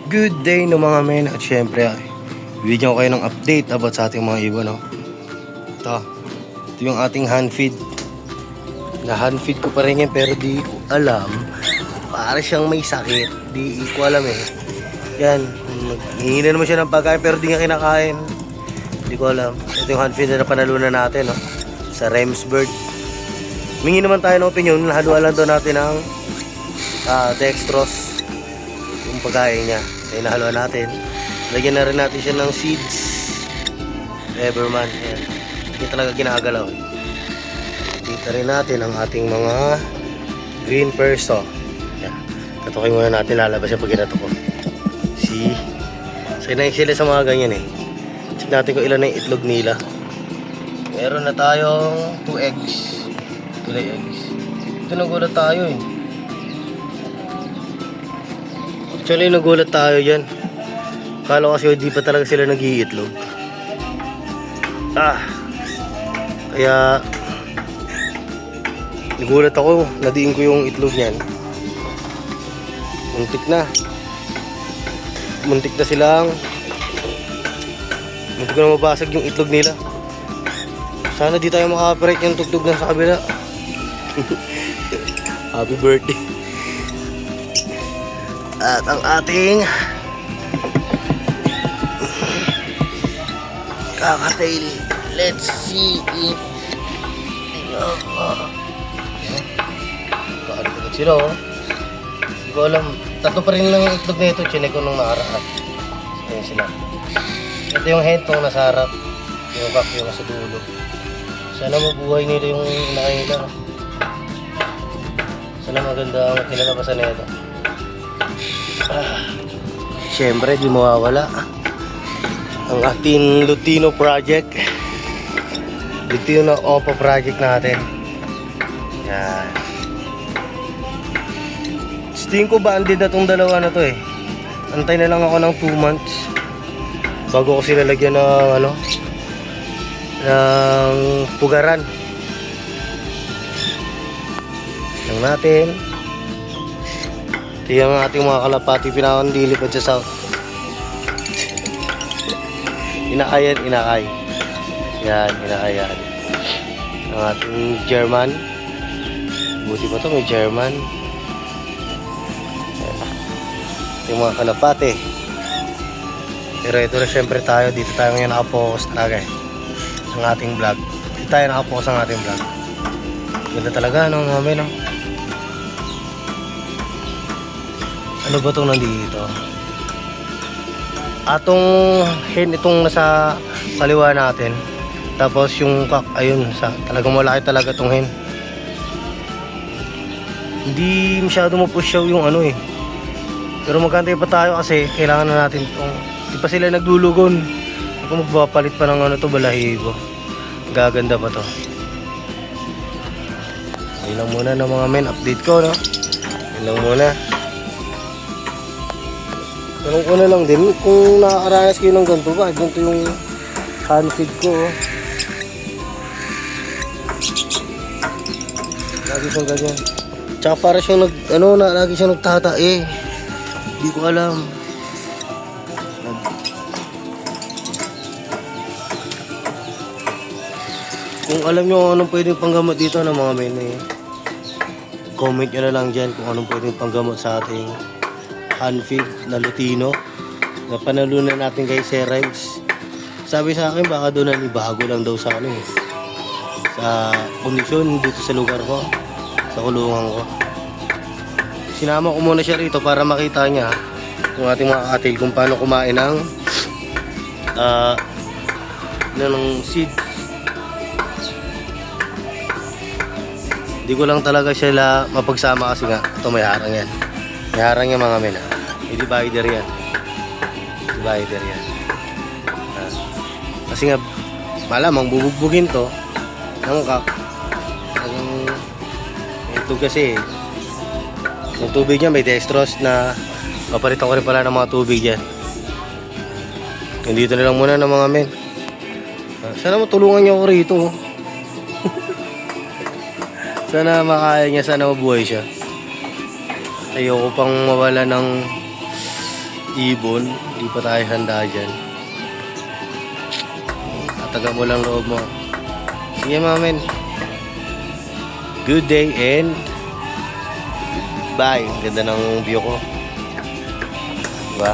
Good day no mga men. At syempre bibigyan ko kayo ng update about sa ating mga ibon, no? Ito yung ating hand feed. Na hand feed ko pa rin yan, pero di ko alam, para siyang may sakit. Di ko alam eh. Yan, hihingi na naman siya ng pagkain pero di nga kinakain. Di ko alam. Ito yung hand feed na panalunan natin, no? Sa Remsburg. Mingi naman tayo ng opinion. Nahaluan lang daw natin ng dextrose yung pagkain niya. Ay nahaluan natin. Lagyan na rin natin siya ng seeds. Everman. Yan. Hindi talaga ginagalaw. Kita rin natin ang ating mga green perso. Yan. Katukin muna natin. Lalabas siya pag ginato ko. See? Sanay sila sa mga ganyan eh. Check natin kung ilan na yung itlog nila. Meron na tayong 2 eggs. 2 eggs. Ito nagulat tayo eh. Actually nagulat tayo dyan. Kala kasi di pa talaga sila nag-iitlog. Kaya nagulat ako. Nadiin ko yung itlog niyan. Muntik na. Muntik na silang muntik na mabasag yung itlog nila. Sana di tayo makaparek yung tugtog na sa kabila. Happy birthday. At ang ating kakatail. Let's see if kaaligat sila oh. Hindi ko alam. Tatlo pa rin lang yung itlog na ito. Chinek ko nung nakaraan. Ayan sila. Ito yung hentong nasa harap. Yung back yung nasa dulo. Sana mabuhay nila yung nakaila. Sana maganda ang kinalabasan na ito. Siyempre di mawawala ang ating Lutino project. Lutino Opa project natin. Yan. Tingin ko ba andid na itong dalawa na to eh. Antay na lang ako ng 2 months bago ko sila lagyan ng ng pugaran lang natin. Ito yung ating mga kalapati pinakandilipad sa south. Inakayan. Yan, inakayan. Ang ating German. Buti pa to may German. Yung mga kalapate. Pero ito na syempre tayo. Dito tayo ngayon nakapokus talaga eh. Ang ating vlog. Dito tayo nakapokus ang ating vlog. Ganda talaga no namin no. Ano ba itong nandito? Atong hen itong nasa kaliwa natin. Tapos yung kak ayun talagang malaki talaga itong hen. Hindi masyado mapusyaw yung ano eh. Pero magkantay pa tayo kasi kailangan na natin itong, di pa sila naglulugon. Kung magpapalit pa ng ano to balahibo. Gaganda pa to. Ayun lang muna ng mga men update ko no. Ayun lang muna. Tanong ko na lang din kung nakakaranas kayo ng ganito ba. Ganito yung hand feed ko oh. Lagi siyang ganyan. Tsaka para siyang lagi siyang nagtatae. Hindi ko alam. Kung alam nyo anong pwedeng panggamot dito ng mga men eh, comment nyo na lang dyan kung anong pwedeng panggamot sa ating hand feed na Lutino na panalunan natin kay Sir Rimes. Sabi sa akin baka doon na ibago lang daw sa sa kondisyon dito sa lugar ko, sa kulungan ko. Sinama ko muna siya rito para makita niya yung ating mga katil kung paano kumain ng seed. Hindi ko lang talaga sila mapagsama kasi nga ito may harang yan. May harang yan mga men. May divider yan. Divider yan. Kasi nga malamang bubugbugin to ng kak. Ito kasi yung tubig niya may dextrose na papalitan ko rin pala ng mga tubig dyan. Dito na lang muna ng mga men. Sana matulungan niyo ako rito. Sana makaya niya, sana mabuhay siya. Ayoko pang mawala ng ibon. Hindi pa tayo handa dyan. Tataga mo lang loob mo. Sige mamen. Good day and bye. Ganda ng view ko. Diba?